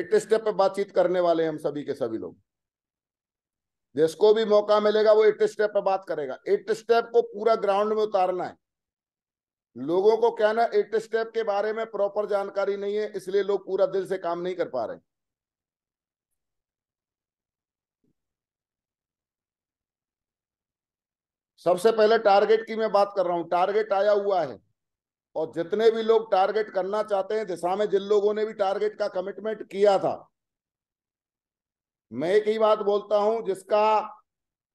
It step पे बातचीत करने वाले हैं हम सभी के सभी लोग। जिसको भी मौका मिलेगा वो इट स्टेप पे बात करेगा। इट स्टेप को पूरा ग्राउंड में उतारना है। लोगों को क्या ना, इट स्टेप के बारे में प्रॉपर जानकारी नहीं है, इसलिए लोग पूरा दिल से काम नहीं कर पा रहे। सबसे पहले टारगेट की मैं बात कर रहा हूं। टारगेट आया हुआ है, और जितने भी लोग टारगेट करना चाहते हैं दिशा में, जिन लोगों ने भी टारगेट का कमिटमेंट किया था, मैं एक ही बात बोलता हूं, जिसका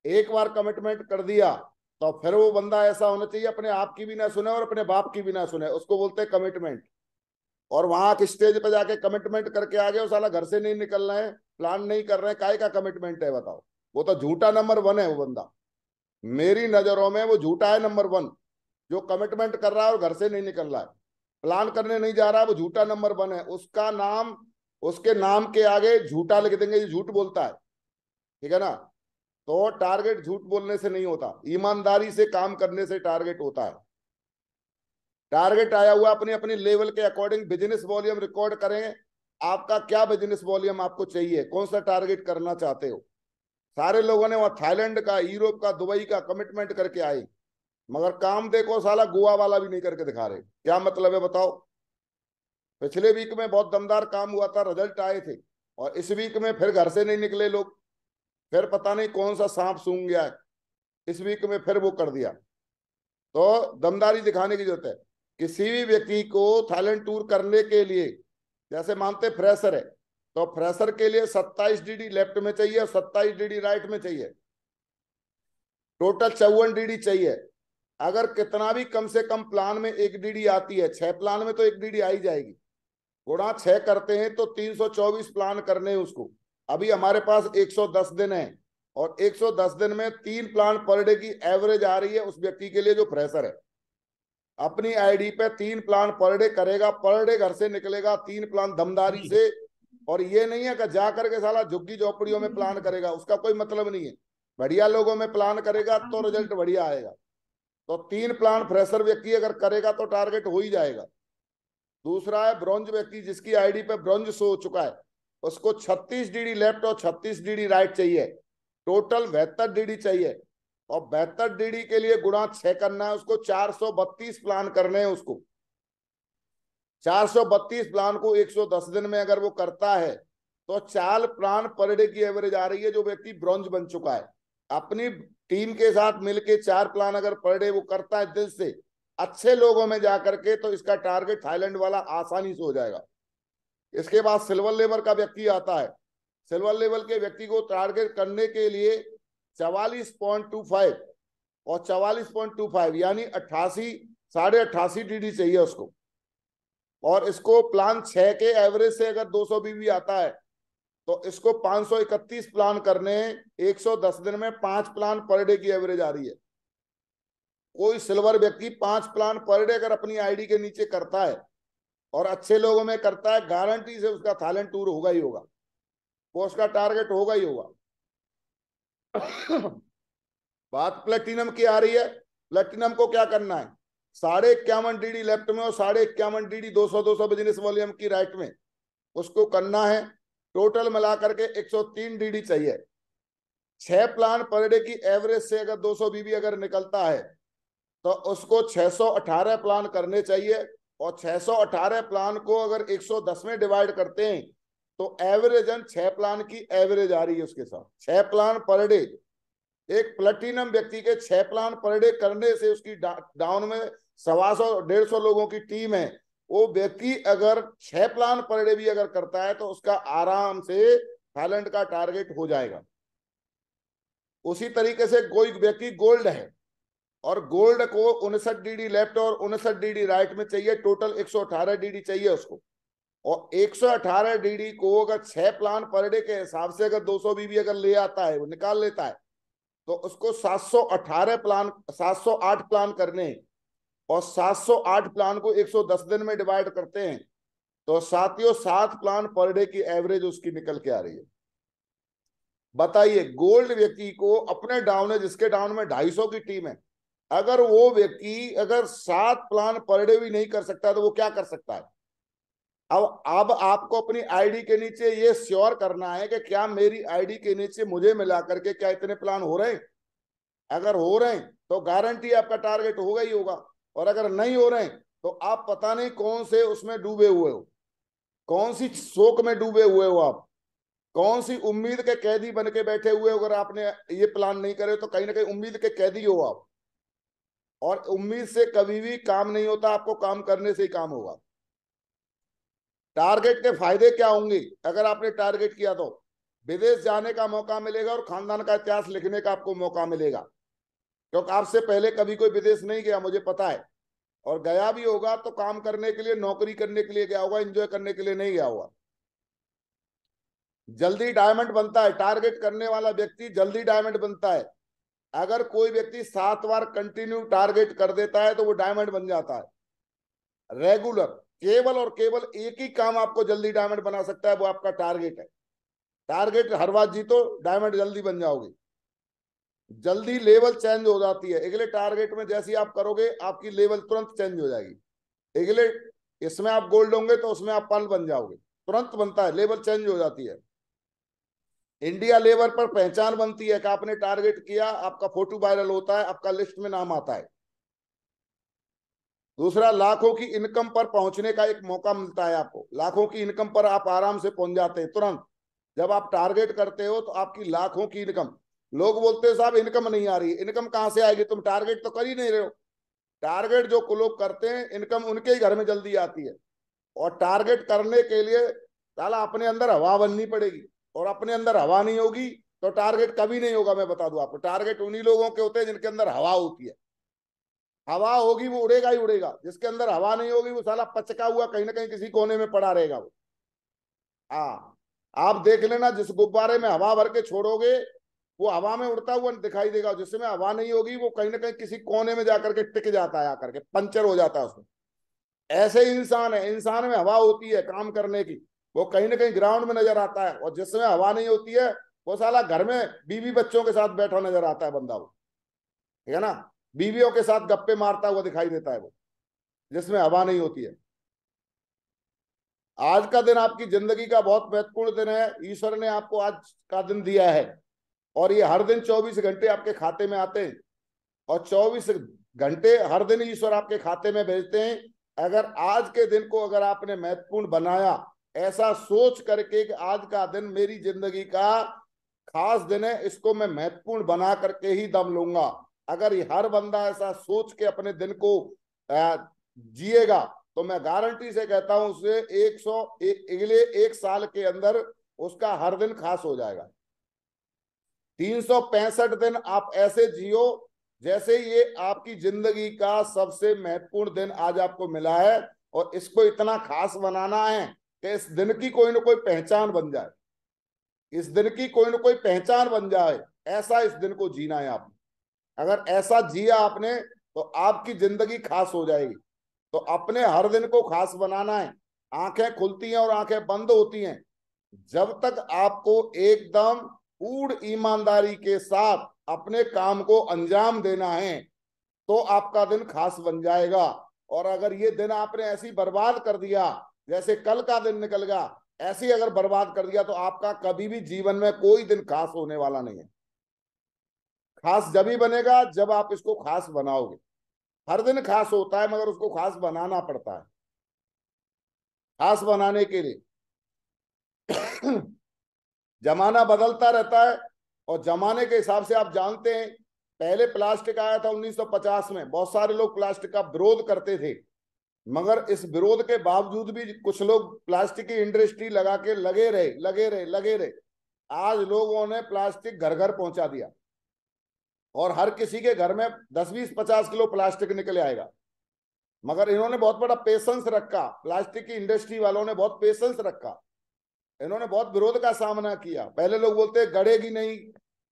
एक बार कमिटमेंट कर दिया तो फिर वो बंदा ऐसा होना चाहिए अपने आप की भी ना सुने और अपने बाप की भी ना सुने, उसको बोलते हैं कमिटमेंट। और वहां के स्टेज पे जाके कमिटमेंट करके आ गए, वो साला घर से नहीं निकल रहे हैं, प्लान नहीं कर रहे हैं, काय का कमिटमेंट है बताओ? वो तो झूठा नंबर 1 है वो बंदा। मेरी नजरों में वो झूठा है नंबर 1। जो कमिटमेंट कर रहा है और घर से नहीं निकल रहा है, प्लान करने नहीं जा रहा है, वो झूठा नंबर 1 है। उसका नाम, उसके नाम के आगे झूठा लिख देंगे, ये झूठ बोलता है, ठीक है ना? तो टारगेट झूठ बोलने से नहीं होता, ईमानदारी से काम करने से टारगेट होता है। टारगेट आया हुआ, अपनी अपनी लेवल के अकॉर्डिंग बिजनेस वॉल्यूम रिकॉर्ड करें। आपका क्या बिजनेस वॉल्यूम आपको चाहिए, कौन सा टारगेट करना चाहते हो? सारे लोगों ने वहां थाईलैंड का, यूरोप का, दुबई का कमिटमेंट करके आए, मगर काम देखो साला गोवा वाला भी नहीं करके दिखा रहे। क्या मतलब है बताओ? पिछले वीक में बहुत दमदार काम हुआ था, रिजल्ट आए थे, और इस वीक में फिर घर से नहीं निकले लोग, फिर पता नहीं कौन सा सांप सूंघ गया है, इस वीक में फिर वो कर दिया। तो दमदारी दिखाने की जरूरत है। किसी भी व्यक्ति को थाईलैंड टूर करने के लिए, जैसे मानते फ्रेशर है, तो फ्रेशर के लिए 27 डीडी लेफ्ट में चाहिए और 27 डीडी राइट में चाहिए, टोटल 54 डीडी चाहिए। अगर कितना भी कम से कम प्लान में एक डीडी आती है, 6 प्लान में तो एक डीडी आई जाएगी, गुणा 6 करते हैं तो 324 प्लान करने हैं उसको। अभी हमारे पास 110 दिन है, और 110 दिन में 3 प्लान पर डे की एवरेज आ रही है उस व्यक्ति के लिए जो फ्रेशर है। अपनी आईडी पे 3 प्लान पर डे करेगा, पर डे घर से निकलेगा 3 प्लान दमदारी से। और ये नहीं है कि जा करके साला झुग्गी झोपड़ियों में प्लान करेगा, उसका कोई मतलब नहीं है। बढ़िया लोगों में प्लान करेगा तो रिजल्ट बढ़िया आएगा। तो 3 प्लान फ्रेशर व्यक्ति अगर करेगा तो टारगेट हो ही जाएगा। दूसरा है ब्रॉन्ज व्यक्ति, जिसकी आईडी पे ब्रॉन्ज शो हो चुका है, उसको 36 डीडी लेफ्ट और 36 डीडी राइट चाहिए, टोटल 72 डीडी चाहिए। और 72 डीडी के लिए गुणा 6 करना है उसको, 432 प्लान करने हैं उसको। 432 प्लान को 110 दिन में अगर वो करता है तो 4 प्लान पर डे की एवरेज आ रही है, जो व्यक्ति ब्रॉन्ज बन चुका है। अपनी टीम के साथ मिलके 4 प्लान अगर पर डे वो करता है दिल से, अच्छे लोगों में जाकर के, तो इसका टारगेट थाईलैंड वाला आसानी से हो जाएगा। इसके बाद सिल्वर लेवल का व्यक्ति आता है। सिल्वर लेवल के व्यक्ति को टारगेट करने के लिए 44.25 और 44.25 यानी 88, 88.5 डीडी चाहिए उसको। और इसको प्लान 6 के एवरेज से अगर 200 बीबी आता है तो इसको 531 प्लान करने हैं। 110 दिन में 5 प्लान पर डे की एवरेज आ रही है। कोई सिल्वर व्यक्ति 5 प्लान पर डे अगर अपनी आईडी के नीचे करता है और अच्छे लोगों में करता है, गारंटी से उसका थाईलैंड टूर होगा ही होगा, वो उसका टारगेट होगा ही होगा। बात प्लेटिनम की आ रही है। प्लेटिनम को क्या करना है? 51.5 डीडी लेफ्ट में और 51.5 डीडी 200 बिजनेस वॉल्यूम की राइट में, उसको करना है। टोटल मिला करके 103 डीडी चाहिए। 6 प्लान पर डे की एवरेज से अगर 200 बीबी अगर निकलता है तो उसको 618 प्लान करने चाहिए। और 618 प्लान को अगर 110 में डिवाइड करते हैं तो एवरेज 6 प्लान की एवरेज आ रही है उसके साथ। 6 प्लान पर डे, एक प्लेटिनम व्यक्ति के 6 प्लान पर डे करने से, उसकी डाउन में 125-150 लोगों की टीम है, वो व्यक्ति अगर 6 प्लान पर डे भी अगर करता है तो उसका आराम से थाईलैंड का टारगेट हो जाएगा। उसी तरीके से कोई व्यक्ति गोल्ड है और गोल्ड को 59 डीडी लेफ्ट और 59 डीडी राइट में चाहिए, टोटल 118 डीडी चाहिए उसको। और 118 डीडी को अगर 6 प्लान पर डे के हिसाब से अगर 200 बीबी अगर ले आता है, वो निकाल लेता है, तो उसको 718 प्लान, 708 प्लान करने हैं। और 708 प्लान को 110 दिन में डिवाइड करते हैं तो साथियों 7 प्लान पर डे की एवरेज उसकी निकल के आ रही है। बताइए, गोल्ड व्यक्ति को अपने डाउन है, जिसके डाउन में 250 की टीम है, अगर वो व्यक्ति अगर 7 प्लान पर डे भी नहीं कर सकता तो वो क्या कर सकता है? अब आपको अपनी आईडी के नीचे ये श्योर करना है कि क्या मेरी आईडी के नीचे मुझे मिला करके क्या इतने प्लान हो रहे हैं। अगर हो रहे हैं तो गारंटी आपका टारगेट होगा ही होगा, और अगर नहीं हो रहे हैं तो आप पता नहीं कौन से उसमें डूबे हुए हो, कौन सी शोक में डूबे हुए हो आप, कौन सी उम्मीद के कैदी बन के बैठे हुए हो। अगर आपने ये प्लान नहीं करे तो कहीं ना कहीं उम्मीद के कैदी हो आप, और उम्मीद से कभी भी काम नहीं होता, आपको काम करने से ही काम होगा। टारगेट के फायदे क्या होंगे? अगर आपने टारगेट किया तो विदेश जाने का मौका मिलेगा और खानदान का इतिहास लिखने का आपको मौका मिलेगा, क्योंकि आपसे पहले कभी कोई विदेश नहीं गया, मुझे पता है, और गया भी होगा तो काम करने के लिए, नौकरी करने के लिए गया होगा, एंजॉय करने के लिए नहीं गया होगा। जल्दी डायमंड बनता है, टारगेट करने वाला व्यक्ति जल्दी डायमंड बनता है। अगर कोई व्यक्ति 7 बार कंटिन्यू टारगेट कर देता है तो वो डायमंड बन जाता है। रेगुलर केवल और केवल एक ही काम आपको जल्दी डायमंड बना सकता है, वो आपका टारगेट है। टारगेट हर बार जीतो, डायमंड जल्दी बन जाओगे। जल्दी लेवल चेंज हो जाती है, अगले टारगेट में जैसे ही आप करोगे आपकी लेवल तुरंत चेंज हो जाएगी। अगले इसमें आप गोल्ड होंगे तो उसमें आप पर्ल बन जाओगे, तुरंत बनता है, लेवल चेंज हो जाती है। इंडिया लेवल पर पहचान बनती है कि आपने टारगेट किया, आपका फोटो वायरल होता है, आपका लिस्ट में नाम आता है। दूसरा, लाखों की इनकम पर पहुंचने का एक मौका मिलता है आपको, लाखों की इनकम पर आप आराम से पहुंच जाते हैं तुरंत। जब आप टारगेट करते हो तो आपकी लाखों की इनकम, लोग बोलते हैं साहब इनकम नहीं आ रही है, इनकम कहां से आएगी, तुम टारगेट तो कर ही नहीं रहे हो। टारगेट जो लोग करते हैं इनकम उनके ही घर में जल्दी आती है। और टारगेट करने के लिए साला अपने अंदर हवा बननी पड़ेगी, और अपने अंदर हवा नहीं होगी तो टारगेट कभी नहीं होगा। मैं बता दूं आपको, टारगेट उन्हीं लोगों के होते हैं जिनके अंदर हवा होती है। हवा होगी वो उड़ेगा ही उड़ेगा, जिसके अंदर हवा नहीं होगी वो साला पचका हुआ कहीं ना कहीं किसी कोने में पड़ा रहेगा वो। हाँ, आप देख लेना, जिस गुब्बारे में हवा भर के छोड़ोगे वो हवा में उड़ता हुआ दिखाई देगा, जिसमें हवा नहीं होगी वो कहीं ना कहीं किसी कोने में जाकर के टिक जाता है, आकर के पंचर हो जाता है उसमें। ऐसे ही इंसान है, इंसान में हवा होती है काम करने की, वो कहीं ना कहीं ग्राउंड में नजर आता है, और जिसमें हवा नहीं होती है वो साला घर में बीवी बच्चों के साथ बैठा नजर आता है बंदा वो, ठीक है ना, बीवियों के साथ गप्पे मारता हुआ दिखाई देता है वो, जिसमें हवा नहीं होती है। आज का दिन आपकी जिंदगी का बहुत महत्वपूर्ण दिन है, ईश्वर ने आपको आज का दिन दिया है, और ये हर दिन 24 घंटे आपके खाते में आते हैं, और 24 घंटे हर दिन ईश्वर आपके खाते में भेजते हैं। अगर आज के दिन को अगर आपने महत्वपूर्ण बनाया, ऐसा सोच करके कि आज का दिन मेरी जिंदगी का खास दिन है, इसको मैं महत्वपूर्ण बना करके ही दम लूंगा, अगर ये हर बंदा ऐसा सोच के अपने दिन को जिएगा तो मैं गारंटी से कहता हूं उसे अगले 1 साल के अंदर उसका हर दिन खास हो जाएगा। 365 दिन आप ऐसे जियो जैसे ये आपकी जिंदगी का सबसे महत्वपूर्ण दिन आज आपको मिला है, और इसको इतना खास बनाना है कि इस दिन की कोई ना कोई पहचान बन जाए, इस दिन की कोई ना कोई पहचान बन जाए, ऐसा इस दिन को जीना है आपने। अगर ऐसा जिया आपने तो आपकी जिंदगी खास हो जाएगी। तो अपने हर दिन को खास बनाना है। आंखें खुलती हैं और आंखें बंद होती हैं, जब तक आपको एकदम पूर्ण ईमानदारी के साथ अपने काम को अंजाम देना है तो आपका दिन खास बन जाएगा। और अगर ये दिन आपने ऐसी बर्बाद कर दिया जैसे कल का दिन निकल गया, ऐसी अगर बर्बाद कर दिया तो आपका कभी भी जीवन में कोई दिन खास होने वाला नहीं है। खास जब ही बनेगा जब आप इसको खास बनाओगे। हर दिन खास होता है मगर उसको खास बनाना पड़ता है। खास बनाने के लिए जमाना बदलता रहता है, और जमाने के हिसाब से आप जानते हैं, पहले प्लास्टिक आया था 1950 में, बहुत सारे लोग प्लास्टिक का विरोध करते थे, मगर इस विरोध के बावजूद भी कुछ लोग प्लास्टिक की इंडस्ट्री लगा के लगे रहे। आज लोगों ने प्लास्टिक घर घर पहुंचा दिया, और हर किसी के घर में 10-20-50 किलो प्लास्टिक निकल आएगा। मगर इन्होंने बहुत बड़ा पेशेंस रखा, प्लास्टिक की इंडस्ट्री वालों ने बहुत पेशेंस रखा, इन्होंने बहुत विरोध का सामना किया। पहले लोग बोलते गड़ेगी नहीं,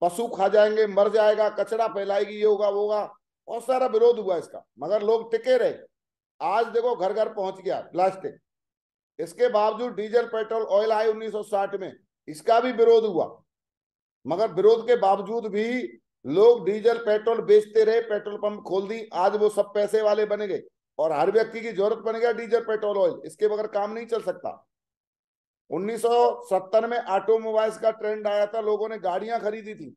पशु खा जाएंगे, मर जाएगा, कचरा फैलाएगी, ये होगा वो होगा, बहुत सारा विरोध हुआ इसका, मगर लोग टिके रहे। आज देखो घर घर पहुंच गया प्लास्टिक। इसके बावजूद डीजल पेट्रोल ऑयल आए 1960 में, इसका भी विरोध हुआ, मगर विरोध के बावजूद भी लोग डीजल पेट्रोल बेचते रहे, पेट्रोल पंप खोल दी, आज वो सब पैसे वाले बने गए, और हर व्यक्ति की जरूरत बन गया डीजल पेट्रोल ऑयल, इसके बगैर काम नहीं चल सकता। 1970 में ऑटोमोबाइल्स का ट्रेंड आया था, लोगों ने गाड़ियां खरीदी थी।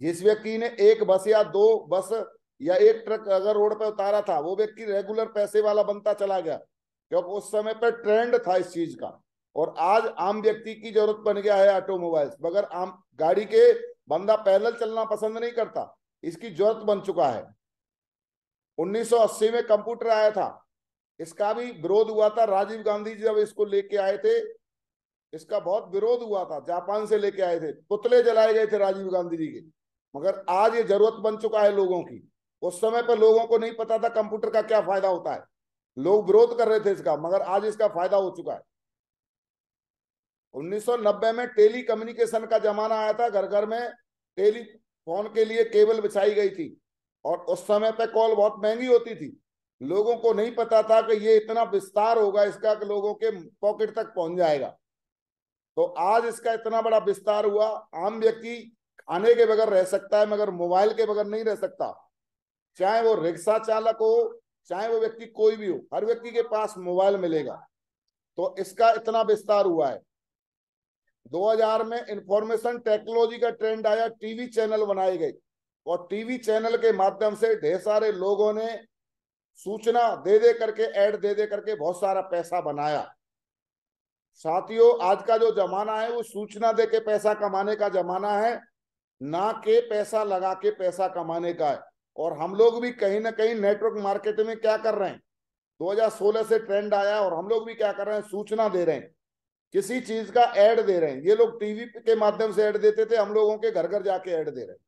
जिस व्यक्ति ने एक बस या दो बस या एक ट्रक अगर रोड पे उतारा था, वो व्यक्ति रेगुलर पैसे वाला बनता चला गया, क्योंकि उस समय पे ट्रेंड था इस चीज का। और आज आम व्यक्ति की जरूरत बन गया है ऑटोमोबाइल्स। बगैर आम गाड़ी के बंदा पैदल चलना पसंद नहीं करता, इसकी जरूरत बन चुका है। 1980 में कंप्यूटर आया था, इसका भी विरोध हुआ था। राजीव गांधी जी जब इसको लेके आए थे, इसका बहुत विरोध हुआ था, जापान से लेके आए थे, पुतले जलाए गए थे राजीव गांधी जी के। मगर आज ये जरूरत बन चुका है लोगों की। उस समय पर लोगों को नहीं पता था कंप्यूटर का क्या फायदा होता है, लोग विरोध कर रहे थे इसका, मगर आज इसका फायदा हो चुका है। 1990 में टेली कम्युनिकेशन का जमाना आया था, घर घर में टेलीफोन के लिए केबल बिछाई गई थी। और उस समय पे कॉल बहुत महंगी होती थी, लोगों को नहीं पता था कि ये इतना विस्तार होगा इसका कि लोगों के पॉकेट तक पहुंच जाएगा। तो आज इसका इतना बड़ा विस्तार हुआ, आम व्यक्ति खाने के बगैर रह सकता है मगर मोबाइल के बगैर नहीं रह सकता। चाहे वो रिक्शा चालक हो, चाहे वो व्यक्ति कोई भी हो, हर व्यक्ति के पास मोबाइल मिलेगा। तो इसका इतना विस्तार हुआ है। 2000 में इंफॉर्मेशन टेक्नोलॉजी का ट्रेंड आया, टीवी चैनल बनाए गए और टीवी चैनल के माध्यम से ढेर सारे लोगों ने सूचना दे दे करके, ऐड दे दे करके बहुत सारा पैसा बनाया। साथियों, आज का जो जमाना है वो सूचना दे के पैसा कमाने का जमाना है, ना के पैसा लगा के पैसा कमाने का है। और हम लोग भी कहीं ना कहीं नेटवर्क मार्केटिंग में क्या कर रहे हैं, 2016 से ट्रेंड आया और हम लोग भी क्या कर रहे हैं, सूचना दे रहे हैं, किसी चीज का ऐड दे रहे हैं। ये लोग टीवी के माध्यम से ऐड देते थे, हम लोगों के घर घर जाके ऐड दे रहे हैं।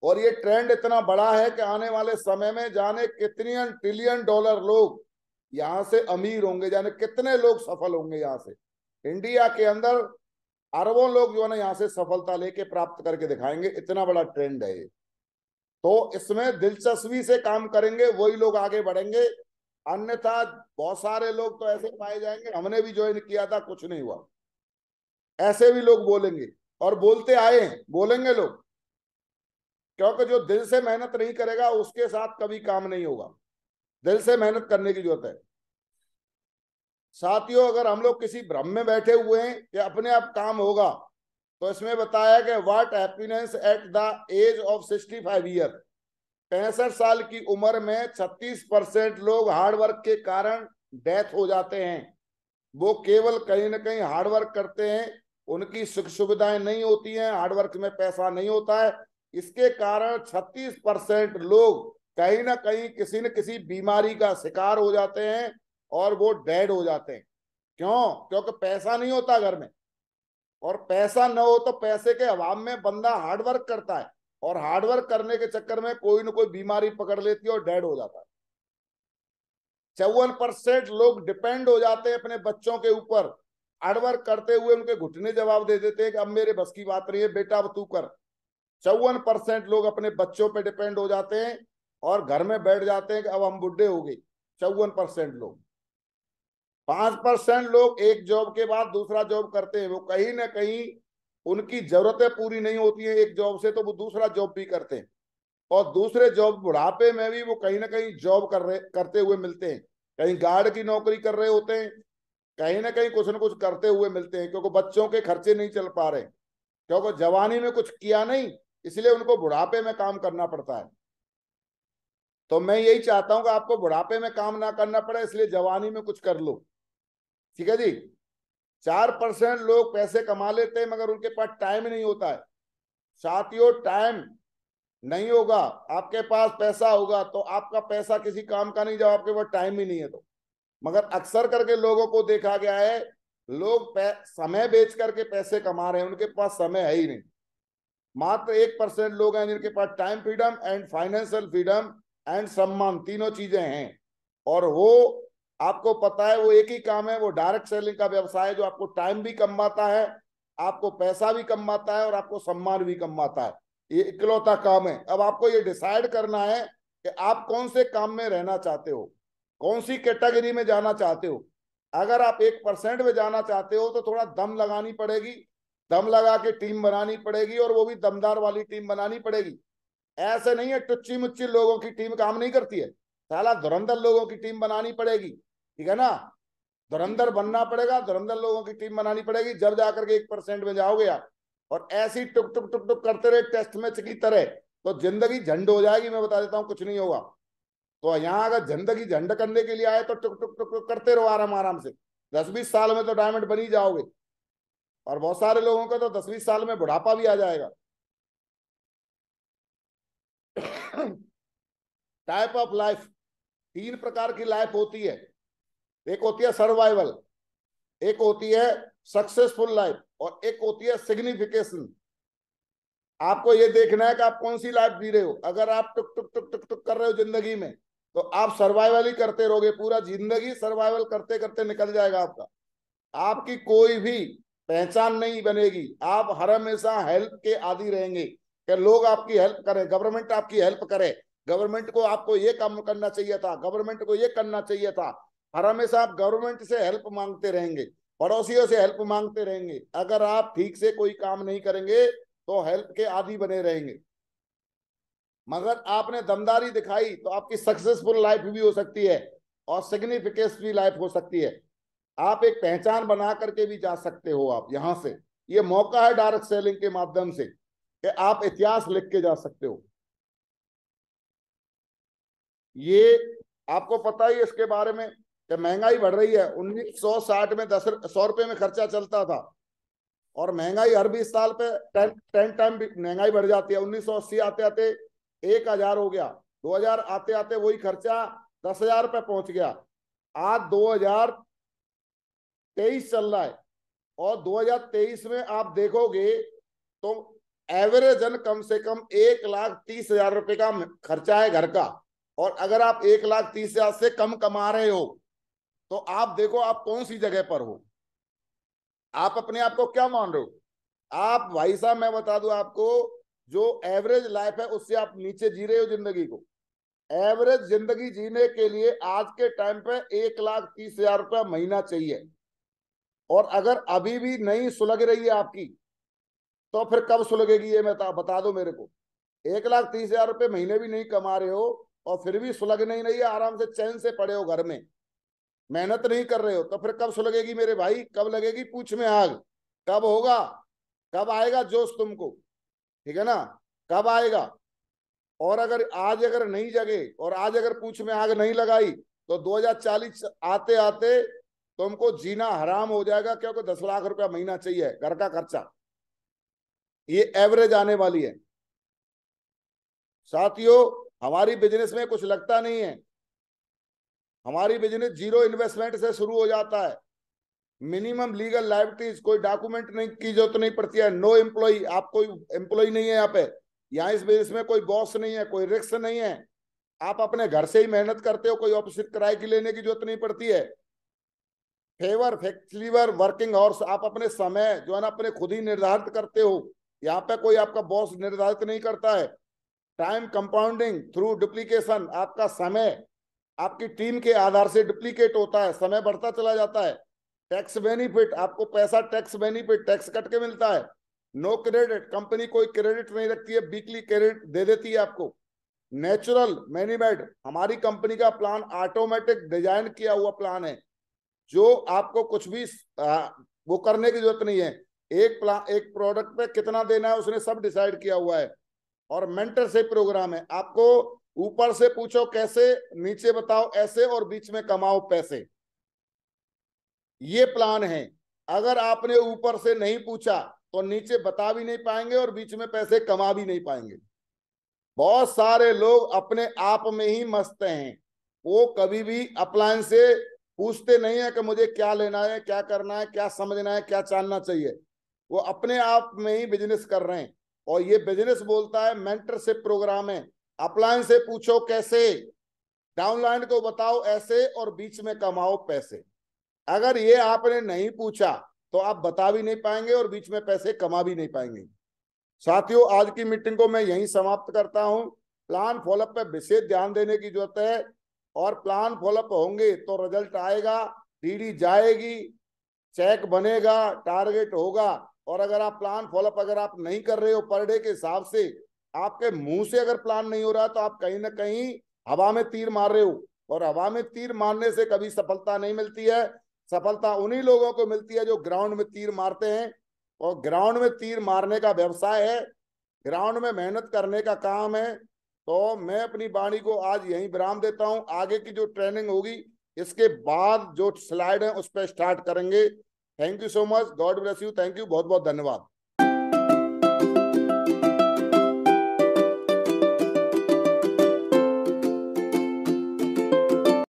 और ये ट्रेंड इतना बड़ा है कि आने वाले समय में जाने कितनी ट्रिलियन डॉलर लोग यहां से अमीर होंगे, जाने कितने लोग सफल होंगे यहां से। इंडिया के अंदर अरबों लोग जो है ना यहाँ से सफलता लेके प्राप्त करके दिखाएंगे, इतना बड़ा ट्रेंड है ये। तो इसमें दिलचस्पी से काम करेंगे वही लोग आगे बढ़ेंगे, अन्यथा बहुत सारे लोग तो ऐसे पाए जाएंगे, हमने भी ज्वाइन किया था कुछ नहीं हुआ, ऐसे भी लोग बोलेंगे और बोलते आए हैं, बोलेंगे लोग। क्योंकि जो दिल से मेहनत नहीं करेगा उसके साथ कभी काम नहीं होगा, दिल से मेहनत करने की जरूरत है। साथियों, अगर हम लोग किसी भ्रम में बैठे हुए हैं कि अपने आप काम होगा, तो इसमें बताया कि what happiness at the age of 65 year, 65 साल की उम्र में 36% लोग हार्डवर्क के कारण डेथ हो जाते हैं। वो केवल कहीं ना कहीं हार्डवर्क करते हैं, उनकी सुख सुविधाएं नहीं होती हैं, हार्डवर्क में पैसा नहीं होता है, इसके कारण 36% लोग कहीं ना कहीं किसी न किसी बीमारी का शिकार हो जाते हैं और वो डेड हो जाते हैं। क्यों? क्योंकि पैसा नहीं होता घर में, और पैसा न हो तो पैसे के अभाव में बंदा हार्डवर्क करता है और हार्डवर्क करने के चक्कर में कोई ना कोई बीमारी पकड़ लेती है और डेड हो जाता है। 54% लोग डिपेंड हो जाते हैं अपने बच्चों के ऊपर, हार्डवर्क करते हुए उनके घुटने जवाब दे देते हैं कि अब मेरे बस की बात नहीं है बेटा, अब तू कर। 54% लोग अपने बच्चों पे डिपेंड हो जाते हैं और घर में बैठ जाते हैं कि अब हम बुढ़े हो गए। 54% लोग। 5% लोग एक जॉब के बाद दूसरा जॉब करते हैं, वो कहीं ना कहीं उनकी जरूरतें पूरी नहीं होती हैं एक जॉब से, तो वो दूसरा जॉब भी करते हैं। और दूसरे जॉब बुढ़ापे में भी वो कहीं ना कहीं जॉब करते हुए मिलते हैं, कहीं गार्ड की नौकरी कर रहे होते हैं, कहीं ना कहीं कुछ ना कुछ करते हुए मिलते हैं, क्योंकि बच्चों के खर्चे नहीं चल पा रहे, क्योंकि जवानी में कुछ किया नहीं, इसलिए उनको बुढ़ापे में काम करना पड़ता है। तो मैं यही चाहता हूं कि आपको बुढ़ापे में काम ना करना पड़े, इसलिए जवानी में कुछ कर लो। ठीक है जी। 4% लोग पैसे कमा लेते हैं मगर उनके पास टाइम नहीं होता है। साथियों, टाइम नहीं होगा, आपके पास पैसा होगा तो आपका पैसा किसी काम का नहीं जब आपके पास टाइम ही नहीं है तो। मगर अक्सर करके लोगों को देखा गया है, लोग समय बेच करके पैसे कमा रहे हैं, उनके पास समय है ही नहीं। मात्र 1% लोग हैं जिनके पास time freedom and financial freedom and सम्मान, तीनों चीजें हैं। और वो आपको पता है वो एक ही काम है, वो डायरेक्ट सेलिंग का व्यवसाय है, जो आपको टाइम भी कमाता है, आपको पैसा भी कमाता है और आपको सम्मान भी कमाता है। ये इकलौता काम है। अब आपको ये डिसाइड करना है कि आप कौन से काम में रहना चाहते हो, कौन सी कैटेगरी में जाना चाहते हो। अगर आप 1% में जाना चाहते हो तो थोड़ा दम लगानी पड़ेगी, दम लगा के टीम बनानी पड़ेगी, और वो भी दमदार वाली टीम बनानी पड़ेगी। ऐसे नहीं है टुच्ची मुच्ची लोगों की टीम काम नहीं करती है, साला धुरंधर लोगों की टीम बनानी पड़ेगी, ठीक है ना, धुरंधर बनना पड़ेगा, धुरंधर लोगों की टीम बनानी पड़ेगी, जब जाकर के 1% में जाओगे आप। और ऐसी टुक टुक टुक टुक करते रहे टेस्ट मैच की तरह, तो जिंदगी झंड हो जाएगी। मैं बता देता हूं, कुछ नहीं होगा। तो यहाँ अगर जिंदगी झंड करने के लिए आए तो टुक टुक टुक टुक करते रहो आराम आराम से। 10-20 साल में तो डायमंड बन ही जाओगे। और बहुत सारे लोगों को तो 10-20 साल में बुढ़ापा भी आ जाएगा। टाइप ऑफ लाइफ, 3 प्रकार की लाइफ होती है। एक होती है सर्वाइवल, एक होती है सक्सेसफुल लाइफ, और एक होती है सिग्निफिकेशन। आपको ये देखना है कि आप कौन सी लाइफ जी रहे हो। अगर आप टुक टुक टुक टुक टुक कर रहे हो जिंदगी में, तो आप सर्वाइवल ही करते रहोगे, पूरा जिंदगी सर्वाइवल करते करते निकल जाएगा आपका। आपकी कोई भी पहचान नहीं बनेगी। आप हर हमेशा हेल्प के आदी रहेंगे कि लोग आपकी हेल्प करें, गवर्नमेंट आपकी हेल्प करे, गवर्नमेंट को आपको ये काम करना चाहिए था, गवर्नमेंट को ये करना चाहिए था। हर हमेशा आप गवर्नमेंट से हेल्प मांगते रहेंगे, पड़ोसियों से हेल्प मांगते रहेंगे। अगर आप ठीक से कोई काम नहीं करेंगे तो हेल्प के आदी बने रहेंगे। मगर आपने दमदारी दिखाई तो आपकी सक्सेसफुल लाइफ भी हो सकती है और सिग्निफिकेंस भी लाइफ हो सकती है। आप एक पहचान बना करके भी जा सकते हो। आप यहां से, ये मौका है डायरेक्ट सेलिंग के माध्यम से कि आप इतिहास लिख के जा सकते हो। ये आपको पता ही इसके बारे में कि महंगाई बढ़ रही है। 1960 में 100 रुपए में खर्चा चलता था, और महंगाई हर 20 साल पे 10 टाइम महंगाई बढ़ जाती है। 1980 आते आते 1000 हो गया, 2000 आते आते वही खर्चा 10,000 रुपये पहुंच गया। आज 2023 चल रहा है, और 2023 में आप देखोगे तो एवरेजन कम से कम 1,30,000 रुपए का खर्चा है घर का। और अगर आप 1,30,000 से कम कमा रहे हो, तो आप देखो आप कौन सी जगह पर हो। आप अपने आप को क्या मान रहे हो? आप भाई साहब, मैं बता दूं आपको, जो एवरेज लाइफ है उससे आप नीचे जी रहे हो जिंदगी को। एवरेज जिंदगी जीने के लिए आज के टाइम पे 1,30,000 रुपया महीना चाहिए। और अगर अभी भी नहीं सुलग रही है आपकी, तो फिर कब सुलगेगी ये मैं बता दो मेरे को। 1,30,000 रुपये महीने भी नहीं कमा रहे हो और फिर भी सुलग नहीं रही है, आराम से चैन से पड़े हो घर में, मेहनत नहीं कर रहे हो, तो फिर कब सुलगेगी मेरे भाई? कब लगेगी पूछ में आग? कब होगा? कब आएगा जोश तुमको? ठीक है ना, कब आएगा? और अगर नहीं जगे और आज अगर पूछ में आग नहीं लगाई, तो 2040 आते आते तुमको जीना हराम हो जाएगा, क्योंकि 10 लाख रुपया महीना चाहिए घर का खर्चा। ये एवरेज आने वाली है साथियों। हमारी बिजनेस में कुछ लगता नहीं है। हमारी बिजनेस जीरो इन्वेस्टमेंट से शुरू हो जाता है। मिनिमम लीगल लाइबिलिटीज, कोई डॉक्यूमेंट नहीं की जरूरत नहीं पड़ती है। नो एम्प्लॉय, आप कोई एम्प्लॉय नहीं है यहाँ पे। यहाँ इस बिजनेस में कोई बॉस नहीं है, कोई रिस्क नहीं है। आप अपने घर से ही मेहनत करते हो, कोई ऑफिस किराए की लेने की जरूरत नहीं पड़ती है। फेवर फ्लेक्सिबल वर्किंग आवर्स, आप अपने समय जो है ना अपने खुद ही निर्धारित करते हो। यहाँ पे कोई आपका बॉस निर्धारित नहीं करता है। टाइम कंपाउंडिंग थ्रू डुप्लीकेशन, आपका समय आपकी टीम के आधार से डुप्लीकेट होता है, समय बढ़ता चला जाता है। टैक्स बेनिफिट, आपको पैसा टैक्स बेनिफिट टैक्स कट के मिलता है। नो क्रेडिट, कंपनी कोई क्रेडिट नहीं रखती है, वीकली क्रेडिट दे देती है आपको। नेचुरल मैनीमेड, हमारी कंपनी का प्लान ऑटोमेटिक डिजाइन किया हुआ प्लान है, जो आपको कुछ भी वो करने की जरूरत नहीं है। एक प्रोडक्ट पे कितना देना है उसने सब डिसाइड किया हुआ है। और मेंटरशिप प्रोग्राम है, आपको ऊपर से पूछो कैसे, नीचे बताओ ऐसे, और बीच में कमाओ पैसे। ये प्लान है। अगर आपने ऊपर से नहीं पूछा तो नीचे बता भी नहीं पाएंगे और बीच में पैसे कमा भी नहीं पाएंगे। बहुत सारे लोग अपने आप में ही मस्त हैं, वो कभी भी अपलायंस से पूछते नहीं है कि मुझे क्या लेना है, क्या करना है, क्या समझना है, क्या जानना चाहिए। वो अपने आप में ही बिजनेस कर रहे हैं। और ये बिजनेस बोलता है मेंटरशिप प्रोग्राम है। अपलायंस से पूछो कैसे, डाउनलाइन को बताओ ऐसे, और बीच में कमाओ पैसे। अगर ये आपने नहीं पूछा तो आप बता भी नहीं पाएंगे और बीच में पैसे कमा भी नहीं पाएंगे। साथियों, आज की मीटिंग को मैं यहीं समाप्त करता हूं। प्लान फॉलोअप पे विशेष ध्यान देने की जरूरत है, और प्लान फॉलोअप होंगे तो रिजल्ट आएगा, डीडी जाएगी, चेक बनेगा, टारगेट होगा। और अगर आप प्लान फॉलोअप अगर आप नहीं कर रहे हो पर डे के हिसाब से, आपके मुंह से अगर प्लान नहीं हो रहा, तो आप कहीं ना कहीं हवा में तीर मार रहे हो, और हवा में तीर मारने से कभी सफलता नहीं मिलती है। सफलता उन्हीं लोगों को मिलती है जो ग्राउंड में तीर मारते हैं, और ग्राउंड में तीर मारने का व्यवसाय है, ग्राउंड में मेहनत करने का काम है। तो मैं अपनी वाणी को आज यहीं विराम देता हूं। आगे की जो ट्रेनिंग होगी इसके बाद जो स्लाइड है उस पर स्टार्ट करेंगे। Thank you so much, God bless you, thank you, बहुत बहुत धन्यवाद।